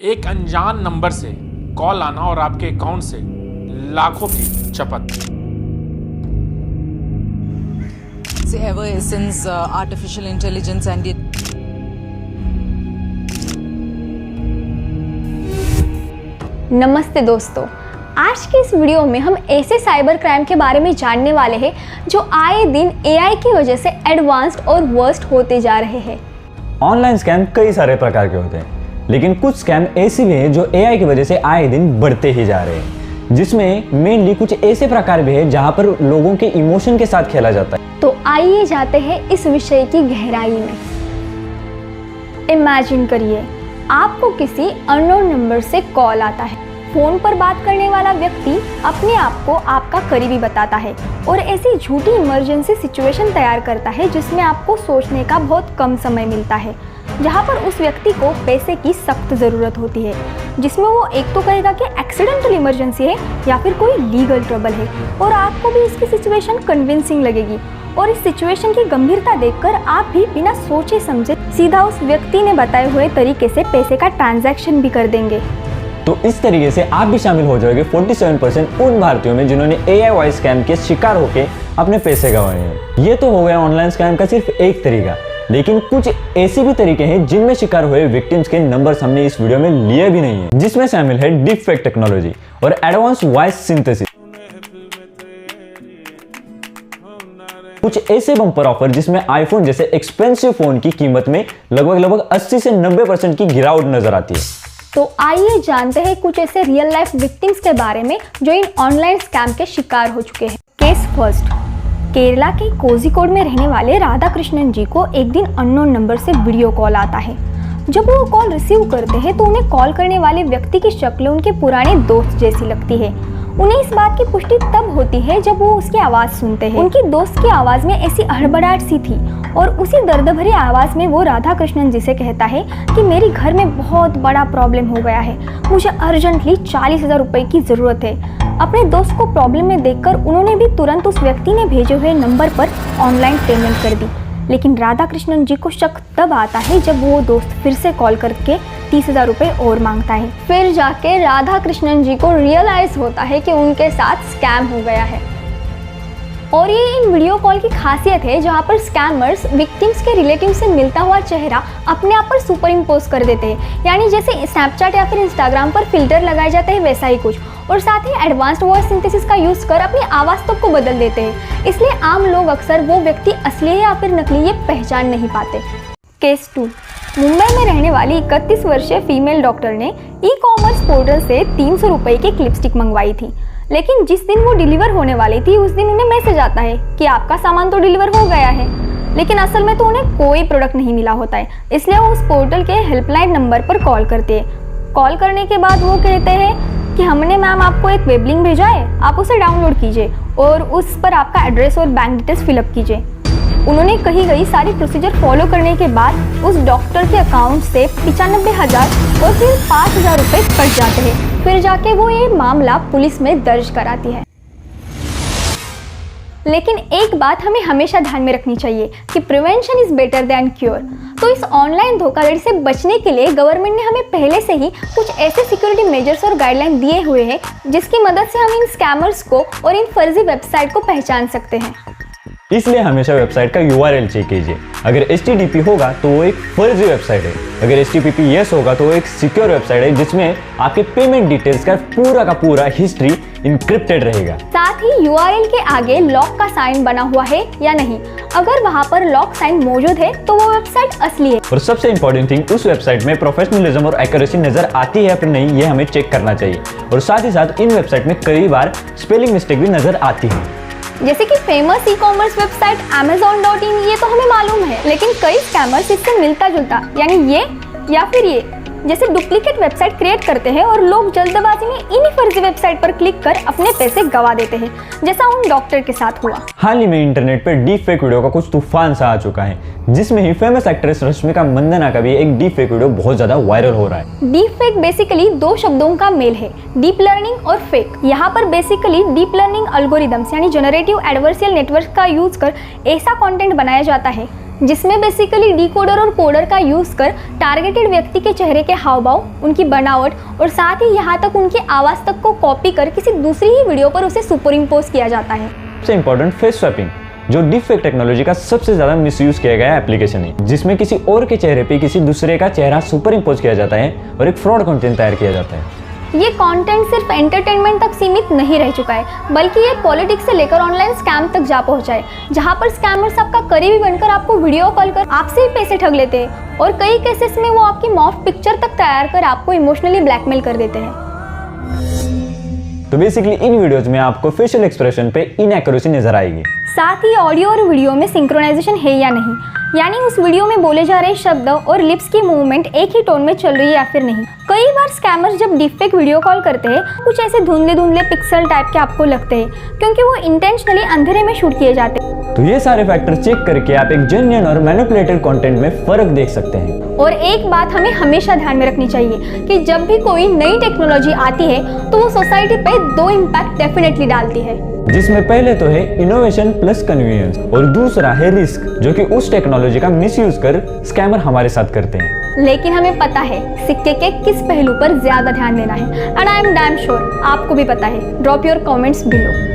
एक अनजान नंबर से कॉल आना और आपके अकाउंट से लाखों की चपत। Ever since artificial intelligence and it नमस्ते दोस्तों, आज के इस वीडियो में हम ऐसे साइबर क्राइम के बारे में जानने वाले हैं जो आए दिन एआई की वजह से एडवांस्ड और वर्स्ट होते जा रहे हैं। ऑनलाइन स्कैम कई सारे प्रकार के होते हैं, लेकिन कुछ स्कैम ऐसे भी हैं जो एआई की वजह से आए दिन बढ़ते ही जा रहे हैं, जिसमें मेनली कुछ ऐसे प्रकार भी हैं जहां पर लोगों के इमोशन के साथ खेला जाता है। तो आइए जाते हैं इस विषय की गहराई में। इमेजिन करिए, आपको किसी अननोन नंबर से कॉल आता है। फोन पर बात करने वाला व्यक्ति अपने आप को आपका करीबी बताता है और ऐसी झूठी इमरजेंसी सिचुएशन तैयार करता है जिसमें आपको सोचने का बहुत कम समय मिलता है, जहां पर उस व्यक्ति को पैसे की सख्त ज़रूरत होती है, जिसमें वो एक तो कहेगा कि एक्सीडेंटल इमरजेंसी है या फिर कोई लीगल ट्रबल है, और आपको भी इसकी सिचुएशन कन्विंसिंग लगेगी और इस सिचुएशन की गंभीरता देखकर आप भी बिना सोचे समझे सीधा उस व्यक्ति ने बताए हुए तरीके से पैसे का ट्रांजैक्शन भी कर देंगे। तो इस तरीके से आप भी शामिल हो जाओगे 47% उन भारतीयों में जिन्होंने एआई वॉइस स्कैम के शिकार होकर अपने पैसे गंवाए हैं। ये तो हो गया ऑनलाइन स्कैम का सिर्फ एक तरीका, लेकिन कुछ ऐसे भी तरीके हैं जिनमें शिकार हुए विक्टिम्स के नंबर्स हमने इस वीडियो में लिए भी नहीं है, जिसमें शामिल है डीप फेक टेक्नोलॉजी और एडवांस वॉइस सिंथेसिस। कुछ ऐसे बम्पर ऑफर जिसमें आईफोन जैसे एक्सपेंसिव फोन की कीमत में लगभग 80 से 90% की गिरावट नजर आती है। तो आइए जानते हैं कुछ ऐसे रियल लाइफ विक्टिम्स के बारे में जो इन ऑनलाइन स्कैम के शिकार हो चुके हैं। केस फर्स्ट, केरला के कोझिकोड में रहने वाले राधा कृष्णन जी को एक दिन अननोन नंबर से वीडियो कॉल आता है। जब वो कॉल रिसीव करते हैं तो उन्हें कॉल करने वाले व्यक्ति की शक्ल उनके पुराने दोस्त जैसी लगती है। उन्हें इस बात की पुष्टि तब होती है जब वो उसकी आवाज़ सुनते हैं। उनकी दोस्त की आवाज़ में ऐसी हड़बड़ाहट सी थी और उसी दर्द भरी आवाज़ में वो राधा कृष्णन जी से कहता है कि मेरे घर में बहुत बड़ा प्रॉब्लम हो गया है, मुझे अर्जेंटली 40,000 रुपये की ज़रूरत है। अपने दोस्त को प्रॉब्लम में देखकर उन्होंने भी तुरंत उस व्यक्ति ने भेजे हुए नंबर पर ऑनलाइन पेमेंट कर दी। लेकिन राधा कृष्णन जी को शक तब आता है जब वो दोस्त फिर से कॉल करके 30,000 रुपये और मांगता है। फिर जाके राधा कृष्णन जी को रियलाइज होता है कि उनके साथ स्कैम हो गया है। और ये इन वीडियो कॉल की खासियत है जहाँ पर स्कैमर्स विक्टिम्स के रिलेटिव से मिलता हुआ चेहरा अपने आप पर सुपर इम्पोज कर देते हैं, यानी जैसे स्नैपचैट या फिर इंस्टाग्राम पर फिल्टर लगाए जाते हैं वैसा ही कुछ, और साथ ही एडवांस्ड वॉइस सिंथेसिस का यूज़ कर अपनी आवाज़ तक को बदल देते हैं। इसलिए आम लोग अक्सर वो व्यक्ति असली है या फिर नकली ये पहचान नहीं पाते। केस 2, मुंबई में रहने वाली 31 वर्षीय फीमेल डॉक्टर ने ई कॉमर्स पोर्टल से 300 रुपये की लिपस्टिक मंगवाई थी, लेकिन जिस दिन वो डिलीवर होने वाली थी उस दिन उन्हें मैसेज आता है कि आपका सामान तो डिलीवर हो गया है, लेकिन असल में तो उन्हें कोई प्रोडक्ट नहीं मिला होता है। इसलिए वो उस पोर्टल के हेल्पलाइन नंबर पर कॉल करते हैं। कॉल करने के बाद वो कहते हैं कि हमने मैम आपको एक वेब लिंक भेजा है, आप उसे डाउनलोड कीजिए और उस पर आपका एड्रेस और बैंक डिटेल्स फिलअप कीजिए। उन्होंने कही गई सारी प्रोसीजर फॉलो करने के बाद उस डॉक्टर के अकाउंट से 95,000 और फिर 5,000 रुपये कट जाते हैं। फिर जाके वो ये मामला पुलिस में दर्ज कराती है। लेकिन एक बात हमें हमेशा ध्यान में रखनी चाहिए कि prevention is better than cure. तो इस ऑनलाइन धोखाधड़ी से बचने के लिए गवर्नमेंट ने हमें पहले से ही कुछ ऐसे सिक्योरिटी मेजर्स और गाइडलाइन दिए हुए हैं जिसकी मदद से हम इन स्कैमर्स को और इन फर्जी वेबसाइट को पहचान सकते हैं। इसलिए हमेशा वेबसाइट का URL चेक कीजिए। अगर HTTP होगा तो वो एक फर्जी वेबसाइट है, अगर HTTP yes होगा तो वो एक सिक्योर वेबसाइट है जिसमें आपके पेमेंट डिटेल्स का पूरा हिस्ट्री इंक्रिप्टेड रहेगा। साथ ही URL के आगे लॉक का साइन बना हुआ है या नहीं, अगर वहाँ पर लॉक साइन मौजूद है तो वो वेबसाइट असली है। और सबसे इंपॉर्टेंट थिंग, उस वेबसाइट में प्रोफेशनलिज्म और एक्यूरेसी नजर आती है या फिर नहीं, ये हमें चेक करना चाहिए। और साथ ही साथ इन वेबसाइट में कई बार स्पेलिंग मिस्टेक भी नजर आती है। जैसे कि famous e commerce website Amazon.in, ये तो हमें मालूम है, लेकिन कई स्कैमर्स इससे मिलता जुलता यानी ये या फिर ये जैसे डुप्लीकेट वेबसाइट क्रिएट करते हैं और लोग जल्दबाजी में इन्हीं फर्जी वेबसाइट पर क्लिक कर अपने पैसे गंवा देते हैं, जैसा उन डॉक्टर के साथ हुआ। हाल ही में इंटरनेट पर डीप फेक वीडियो का कुछ तूफान सा आ चुका है, जिसमें ही फेमस एक्ट्रेस रश्मिका मंदाना का भी एक डीप फेक वीडियो बहुत ज्यादा वायरल हो रहा है। डीप फेक बेसिकली दो शब्दों का मेल है, डीप लर्निंग और फेक। यहाँ पर बेसिकली डीप लर्निंग एल्गोरिदम्स यानी जनरेटिव एडवर्सियल नेटवर्क का यूज कर ऐसा कंटेंट बनाया जाता है जिसमें बेसिकली डिकोडर और कोडर का यूज़ कर टारगेटेड व्यक्ति के चेहरे के हाव भाव, उनकी बनावट और साथ ही यहाँ तक उनकी आवाज़ तक को कॉपी कर किसी दूसरी ही वीडियो पर उसे सुपर इम्पोज किया जाता है। सबसे इम्पोर्टेंट फेस स्वैपिंग, जो डीपफेक टेक्नोलॉजी का सबसे ज्यादा मिसयूज किया गया एप्लीकेशन है, जिसमें किसी और के चेहरे पे किसी दूसरे का चेहरा सुपर इम्पोज किया जाता है और एक फ्रॉड कंटेंट तैयार किया जाता है। ये कंटेंट सिर्फ एंटरटेनमेंट तक सीमित नहीं रह चुका है, बल्कि ये पॉलिटिक्स से लेकर ऑनलाइन स्कैम तक जा पहुंचा है, जहां पर स्कैमर्स आपका करीबी बनकर आपको वीडियो कॉल कर आपसे ही पैसे ठग लेते हैं और कई केसेस में वो आपकी मॉर्फ पिक्चर तक तैयार कर आपको इमोशनली ब्लैकमेल कर देते हैं। तो बेसिकली इन वीडियोज में आपको फेशियल एक्सप्रेशन पे इनएक्यूरेसी नजर आएगी। साथ ही ऑडियो और वीडियो में सिंक्रोनाइजेशन है या नहीं, यानी उस वीडियो में बोले जा रहे शब्द और लिप्स की मूवमेंट एक ही टोन में चल रही है या फिर नहीं। कई बार स्कैमर्स जब डीपफेक वीडियो कॉल करते हैं कुछ ऐसे धुंधले धुंधले पिक्सल टाइप के आपको लगते हैं, क्योंकि वो इंटेंशनली अंधेरे में शूट किए जाते हैं। तो ये सारे फैक्टर चेक करके आप एक जेन्युइन और मैनिपुलेटेड कंटेंट में फर्क देख सकते हैं। और एक बात हमें हमेशा ध्यान में रखनी चाहिए कि जब भी कोई नई टेक्नोलॉजी आती है तो वो सोसाइटी पे दो इम्पैक्ट डेफिनेटली डालती है, जिसमें पहले तो है इनोवेशन प्लस कन्वीनियंस और दूसरा है रिस्क, जो कि उस टेक्नोलॉजी का मिसयूज कर स्कैमर हमारे साथ करते हैं। लेकिन हमें पता है सिक्के के किस पहलू पर ज्यादा ध्यान देना है, and I am damn sure आपको भी पता है। Drop your comments below.